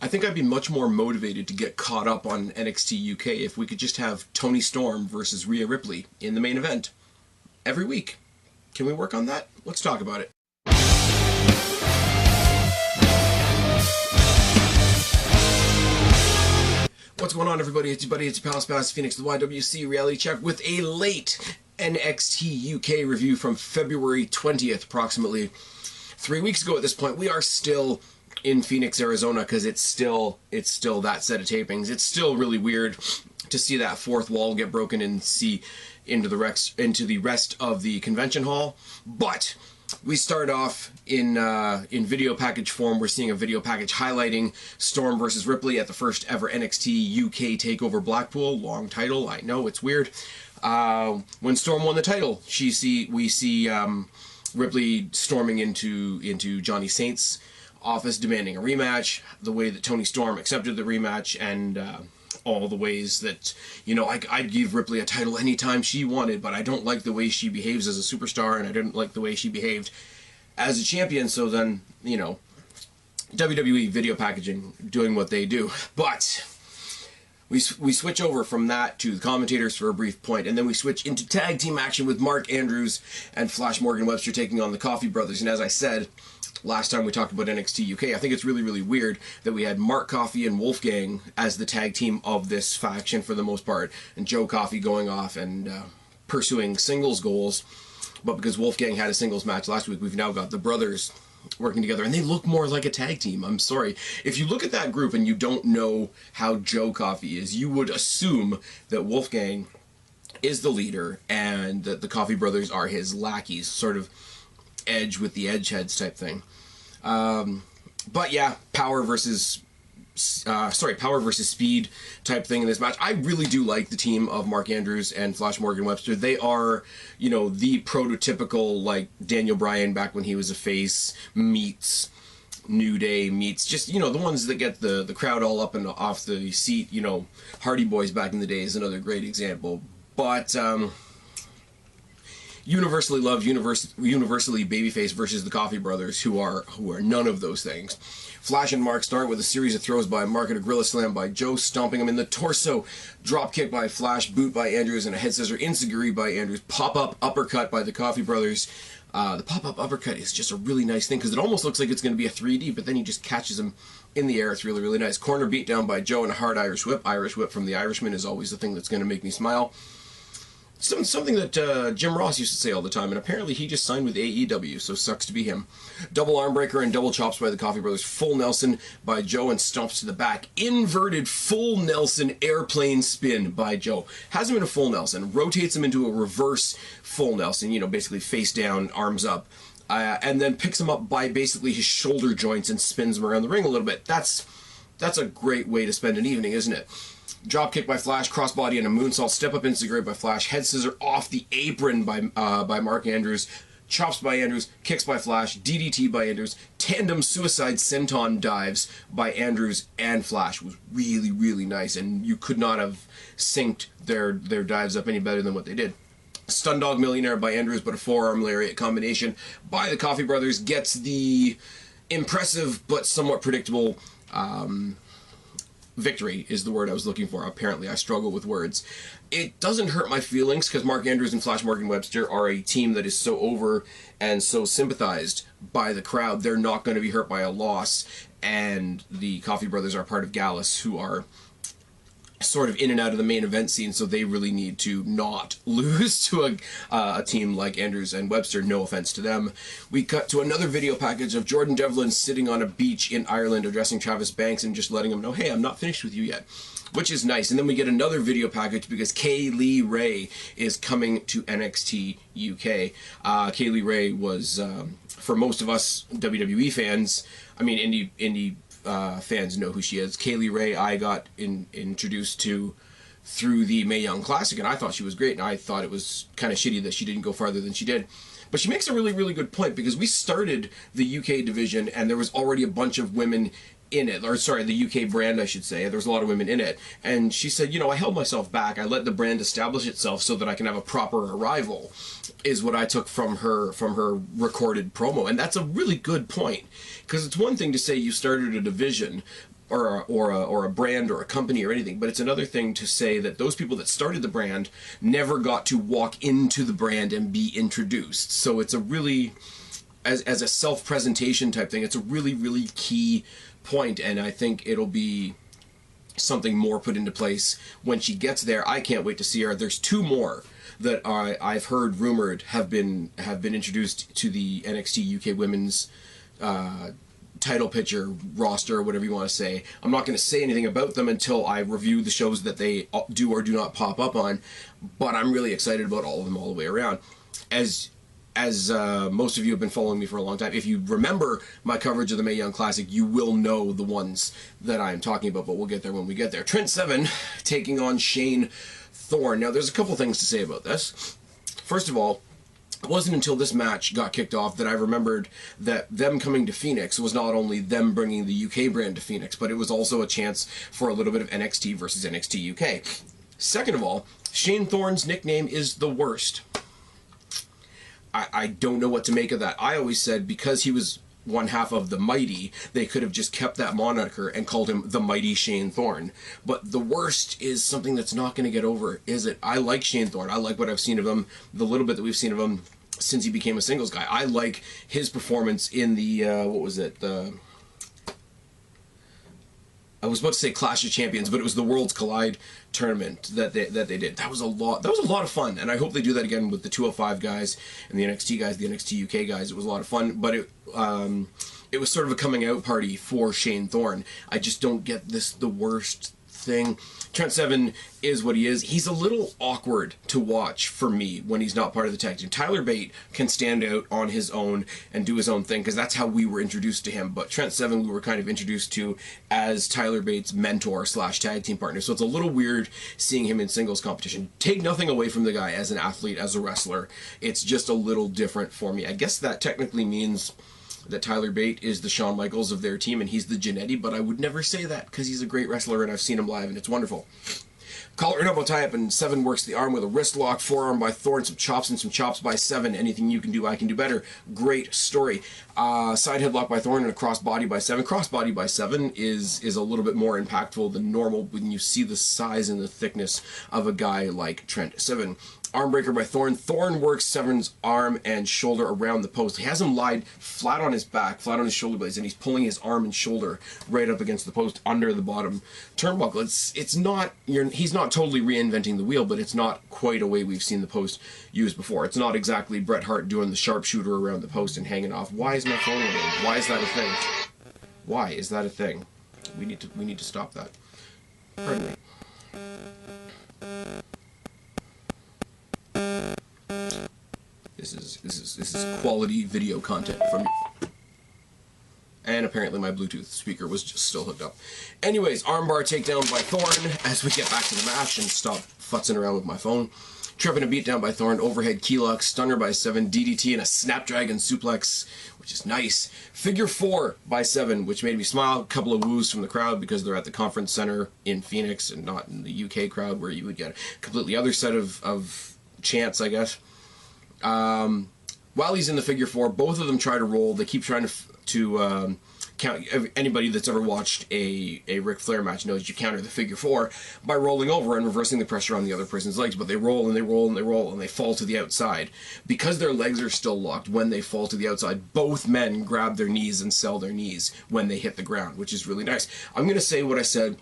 I think I'd be much more motivated to get caught up on NXT UK if we could just have Toni Storm versus Rhea Ripley in the main event every week. Can we work on that? Let's talk about it. What's going on, everybody? It's your buddy, it's your pal Spaz Phoenix, the YWC reality check with a late NXT UK review from February 20th, approximately 3 weeks ago at this point. We are still in Phoenix, Arizona, because it's still that set of tapings. It's still really weird to see that fourth wall get broken and see into the rest of the convention hall. But we start off in video package form. We're seeing a video package highlighting Storm versus Ripley at the first ever NXT UK TakeOver Blackpool. Long title, I know, it's weird. When Storm won the title, we see Ripley storming into Johnny Saint's office demanding a rematch, the way that Toni Storm accepted the rematch, and all the ways that, you know, I'd give Ripley a title anytime she wanted, but I don't like the way she behaves as a superstar, and I didn't like the way she behaved as a champion. So then, you know, WWE video packaging doing what they do. But we switch over from that to the commentators for a brief point, and then we switch into tag team action with Mark Andrews and Flash Morgan Webster taking on the Coffee Brothers. And as I said last time we talked about NXT UK, I think it's really, really weird that we had Mark Coffey and Wolfgang as the tag team of this faction for the most part, and Joe Coffey going off and pursuing singles goals. But because Wolfgang had a singles match last week, we've now got the brothers working together, and they look more like a tag team. I'm sorry. If you look at that group and you don't know how Joe Coffey is, you would assume that Wolfgang is the leader and that the Coffey Brothers are his lackeys, sort of Edge with the Edgeheads type thing. But yeah, power versus speed type thing in this match. I really do like the team of Mark Andrews and Flash Morgan Webster. They are, you know, the prototypical, like, Daniel Bryan back when he was a face meets New Day meets just, you know, the ones that get the crowd all up and off the seat. You know, Hardy Boys back in the day is another great example. But universally loved, universally babyface versus the Coffey Brothers, who are none of those things. Flash and Mark start with a series of throws by Mark and a gorilla slam by Joe, stomping him in the torso. Drop kick by Flash, boot by Andrews, and a head scissor enziguri by Andrews. Pop-up uppercut by the Coffey Brothers. The pop-up uppercut is just a really nice thing because it almost looks like it's going to be a 3D, but then he just catches him in the air. It's really, really nice. Corner beatdown by Joe and a hard Irish whip. Irish whip from the Irishman is always the thing that's going to make me smile. Something that Jim Ross used to say all the time, and apparently he just signed with AEW, so sucks to be him. Double arm breaker and double chops by the Coffey Brothers. Full Nelson by Joe and stomps to the back. Inverted full Nelson airplane spin by Joe. Has him in a full Nelson, rotates him into a reverse full Nelson, you know, basically face down, arms up, and then picks him up by basically his shoulder joints and spins him around the ring a little bit. That's a great way to spend an evening, isn't it? Drop kick by Flash, crossbody and a moonsault, step up enziguri by Flash, head scissor off the apron by Mark Andrews, chops by Andrews, kicks by Flash, DDT by Andrews, tandem suicide senton dives by Andrews and Flash. Was really, really nice, and you could not have synced their dives up any better than what they did. Stun Dog Millionaire by Andrews, but a forearm lariat combination by the Coffey Brothers gets the impressive but somewhat predictable victory is the word I was looking for. Apparently I struggle with words. It doesn't hurt my feelings because Mark Andrews and Flash Morgan Webster are a team that is so over and so sympathized by the crowd. They're not going to be hurt by a loss, and the Coffey Brothers are part of Gallus, who are sort of in and out of the main event scene, so they really need to not lose to a team like Andrews and Webster. No offense to them. We cut to another video package of Jordan Devlin sitting on a beach in Ireland addressing Travis Banks and just letting him know, hey, I'm not finished with you yet, which is nice. And then we get another video package because Kaylee Ray is coming to NXT UK. Kaylee Ray was, for most of us WWE fans, I mean indie fans know who she is. Kaylee Ray I got introduced to through the Mae Young Classic, and I thought she was great, and I thought it was kind of shitty that she didn't go farther than she did. But she makes a really, really good point, because we started the UK division and there was already a bunch of women in it, or sorry, the UK brand, I should say. There's a lot of women in it. And she said, you know, I held myself back. I let the brand establish itself so that I can have a proper arrival, is what I took from her recorded promo. And that's a really good point, because it's one thing to say you started a division, or a brand or a company or anything, but it's another thing to say that those people that started the brand never got to walk into the brand and be introduced. So it's a really, as a self-presentation type thing, it's a really, really key point, and I think it'll be something more put into place when she gets there. I can't wait to see her. There's 2 more that I've heard rumored have been introduced to the NXT UK Women's title picture roster, or whatever you want to say. I'm not going to say anything about them until I review the shows that they do or do not pop up on, but I'm really excited about all of them all the way around. As most of you have been following me for a long time, if you remember my coverage of the Mae Young Classic, you will know the ones that I'm talking about, but we'll get there when we get there. Trent Seven taking on Shane Thorne. Now, there's a couple things to say about this. First of all, it wasn't until this match got kicked off that I remembered that them coming to Phoenix was not only them bringing the UK brand to Phoenix, but it was also a chance for a little bit of NXT versus NXT UK. Second of all, Shane Thorne's nickname is The Worst. I don't know what to make of that. I always said because he was one half of the Mighty, they could have just kept that moniker and called him the Mighty Shane Thorne. But The Worst is something that's not going to get over, is it? I like Shane Thorne. I like what I've seen of him, the little bit that we've seen of him since he became a singles guy. I like his performance in the, what was it? I was about to say Clash of Champions, but it was the Worlds Collide tournament that they did. That was a lot of fun, and I hope they do that again with the 205 guys and the NXT guys, the NXT UK guys. It was a lot of fun, but it was sort of a coming out party for Shane Thorne. I just don't get this The Worst thing. Trent Seven is what he is. He's a little awkward to watch for me when he's not part of the tag team. Tyler Bate can stand out on his own and do his own thing because that's how we were introduced to him. But Trent Seven we were kind of introduced to as Tyler Bate's mentor / tag team partner. So it's a little weird seeing him in singles competition. Take nothing away from the guy as an athlete, as a wrestler. It's just a little different for me. I guess that technically means that Tyler Bate is the Shawn Michaels of their team and he's the Jannetty, but I would never say that because he's a great wrestler and I've seen him live and it's wonderful. Collar and elbow tie-up, and Seven works the arm with a wrist lock, forearm by Thorne, some chops by Seven. Anything you can do, I can do better. Great story. Side headlock by Thorne and a cross body by Seven. Cross body by Seven is a little bit more impactful than normal when you see the size and the thickness of a guy like Trent Seven. Armbreaker by Thorne. Thorne works Severn's arm and shoulder around the post. He has him lied flat on his back, flat on his shoulder blades, and he's pulling his arm and shoulder right up against the post under the bottom turnbuckle. It's not, he's not totally reinventing the wheel, but it's not quite a way we've seen the post used before. It's not exactly Bret Hart doing the sharpshooter around the post and hanging off. Why is my phone ringing? Why is that a thing? Why is that a thing? We need to stop that. Pardon me. This is quality video content from me. And apparently my Bluetooth speaker was just still hooked up. Anyways, armbar takedown by Thorne as we get back to the match and stop futzing around with my phone. Tripping a beatdown by Thorne, overhead key lock, stunner by Seven, DDT and a snapdragon suplex, which is nice. Figure 4 by Seven, which made me smile. A couple of woos from the crowd because they're at the conference center in Phoenix and not in the UK crowd where you would get a completely other set of chants, I guess. While he's in the figure 4, both of them try to roll. They keep trying to count. Anybody that's ever watched a Ric Flair match knows you counter the figure 4 by rolling over and reversing the pressure on the other person's legs. But they roll and they roll and they roll and they fall to the outside. Because their legs are still locked, when they fall to the outside, both men grab their knees and sell their knees when they hit the ground, which is really nice. I'm going to say what I said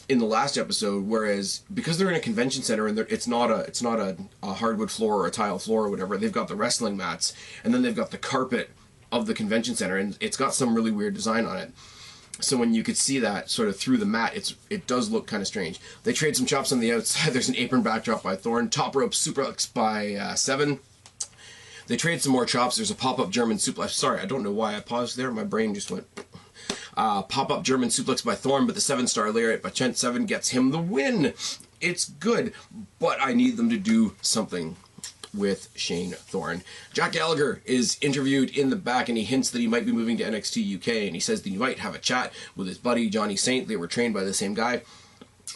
in the last episode, whereas because they're in a convention center and it's not a hardwood floor or a tile floor or whatever, they've got the wrestling mats and then they've got the carpet of the convention center and it's got some really weird design on it. So when you could see that sort of through the mat, it does look kind of strange. They trade some chops on the outside. There's an apron backdrop by Thorne, top rope suplex by Seven. They trade some more chops. There's a pop-up German suplex. Sorry, I don't know why I paused there. My brain just went. Pop-up German suplex by Thorne, but the 7-star lariat by Trent Seven gets him the win. It's good, but I need them to do something with Shane Thorne. Jack Gallagher is interviewed in the back, and he hints that he might be moving to NXT UK, and he says that he might have a chat with his buddy Johnny Saint. They were trained by the same guy.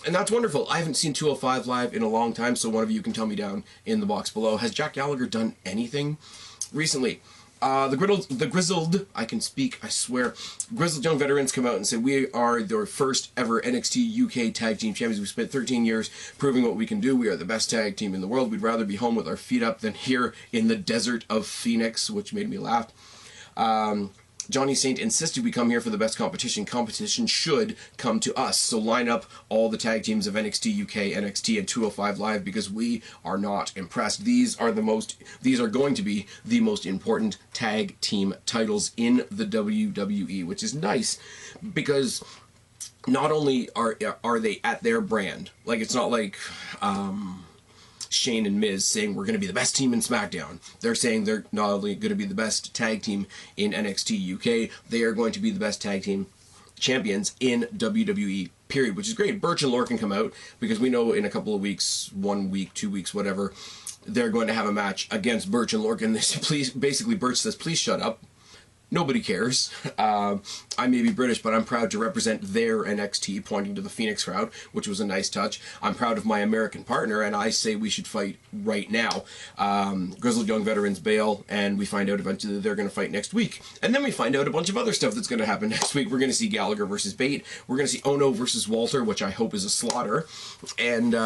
And that's wonderful. I haven't seen 205 live in a long time, so one of you can tell me down in the box below. Has Jack Gallagher done anything recently? The grizzled, I can speak, I swear, grizzled young veterans come out and say, we are the first ever NXT UK Tag Team Champions. We spent 13 years proving what we can do. We are the best tag team in the world. We'd rather be home with our feet up than here in the desert of Phoenix, which made me laugh. Johnny Saint insisted we come here for the best competition. Competition should come to us. So line up all the tag teams of NXT UK, NXT, and 205 Live because we are not impressed. These are going to be the most important tag team titles in the WWE, which is nice because not only are they at their brand, like it's not like Shane and Miz saying we're going to be the best team in SmackDown. They're saying they're not only going to be the best tag team in NXT UK, they are going to be the best tag team champions in WWE, period, which is great. Birch and Lorcan come out because we know in a couple of weeks, 1 week, 2 weeks, whatever, they're going to have a match against Birch and Lorcan. Basically, Birch says, please shut up. Nobody cares. I may be British, but I'm proud to represent their NXT, pointing to the Phoenix crowd, which was a nice touch. I'm proud of my American partner, and I say we should fight right now. Grizzled Young Veterans bail, and we find out eventually they're going to fight next week. And then we find out a bunch of other stuff that's going to happen next week. We're going to see Gallagher versus Bate. We're going to see Ono versus Walter, which I hope is a slaughter. And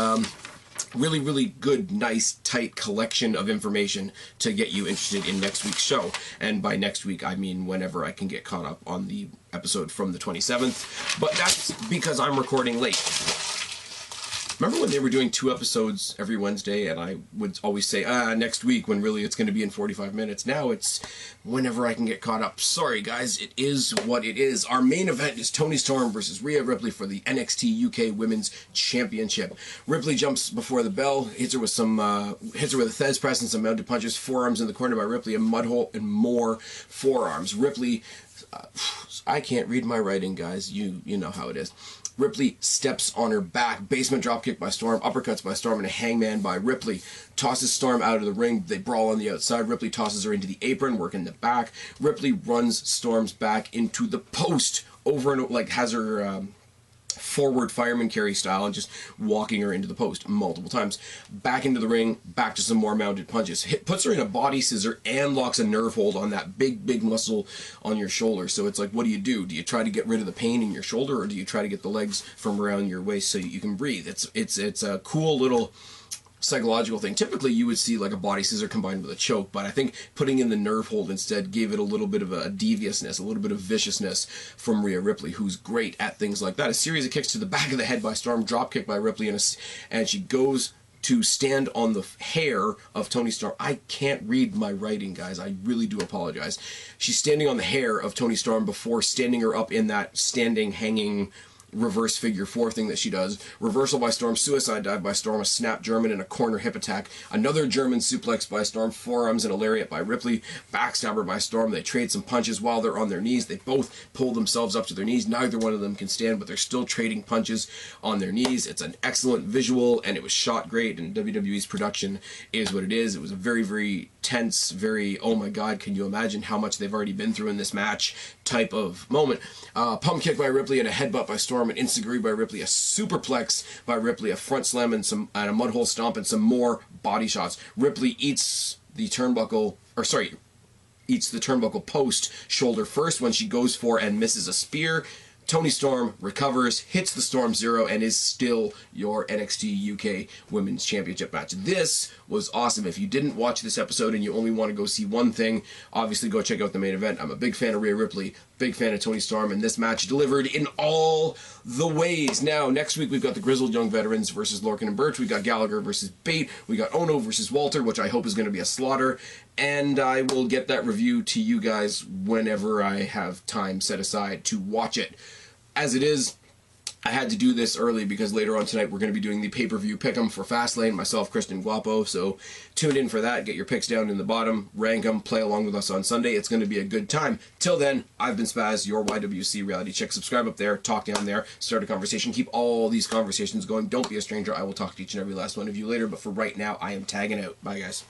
really, really good, nice, tight collection of information to get you interested in next week's show. And by next week, I mean whenever I can get caught up on the episode from the 27th. But that's because I'm recording late. Remember when they were doing 2 episodes every Wednesday and I would always say, next week, when really it's going to be in 45 minutes. Now it's whenever I can get caught up. Sorry, guys, it is what it is. Our main event is Toni Storm versus Rhea Ripley for the NXT UK Women's Championship. Ripley jumps before the bell, hits her with a Thez press and some mounted punches, forearms in the corner by Ripley, a mud hole, and more forearms. Ripley, I can't read my writing, guys. You know how it is. Ripley steps on her back, basement dropkick by Storm, uppercuts by Storm, and a hangman by Ripley. Tosses Storm out of the ring. They brawl on the outside. Ripley tosses her into the apron, working the back. Ripley runs Storm's back into the post over and like has her forward fireman carry style and just walking her into the post multiple times. Back into the ring, back to some more mounted punches. Puts her in a body scissor and locks a nerve hold on that big muscle on your shoulder. So it's like, what do? Do you try to get rid of the pain in your shoulder, or do you try to get the legs from around your waist so you can breathe? It's a cool little psychological thing. Typically you would see like a body scissor combined with a choke, but I think putting in the nerve hold instead gave it a little bit of a deviousness, a little bit of viciousness from Rhea Ripley, who's great at things like that. A series of kicks to the back of the head by Storm, drop kick by Ripley, and she goes to stand on the hair of Toni Storm. I can't read my writing, guys. I really do apologize. She's standing on the hair of Toni Storm before standing her up in that standing, hanging reverse figure 4 thing that she does. Reversal by Storm, suicide dive by Storm, a snap German and a corner hip attack, another German suplex by Storm, forearms and a lariat by Ripley, backstabber by Storm. They trade some punches while they're on their knees. They both pull themselves up to their knees. Neither one of them can stand, but they're still trading punches on their knees. It's an excellent visual, and it was shot great, and WWE's production is what it is. It was a very, very tense, very, oh my god, can you imagine how much they've already been through in this match type of moment. Pump kick by Ripley and a headbutt by Storm, an instant by Ripley, a superplex by Ripley, a front slam and a mud hole stomp, and some more body shots. Ripley eats the turnbuckle post shoulder first when she goes for and misses a spear. Toni Storm recovers, hits the Storm Zero, and is still your NXT UK Women's Championship match. This was awesome. If you didn't watch this episode and you only want to go see one thing, obviously go check out the main event. I'm a big fan of Rhea Ripley, big fan of Toni Storm, and this match delivered in all the ways. Now, next week we've got the Grizzled Young Veterans versus Lorcan and Birch. We got Gallagher versus Bate. We got Ono versus Walter, which I hope is going to be a slaughter. And I will get that review to you guys whenever I have time set aside to watch it. As it is, I had to do this early because later on tonight we're going to be doing the pay-per-view pick 'em for Fastlane, myself, Kristen, Guapo, so tune in for that, get your picks down in the bottom, rank them, play along with us on Sunday. It's going to be a good time. Till then, I've been Spaz, your YWC reality check. Subscribe up there, talk down there, start a conversation, keep all these conversations going. Don't be a stranger. I will talk to each and every last one of you later, but for right now, I am tagging out. Bye, guys.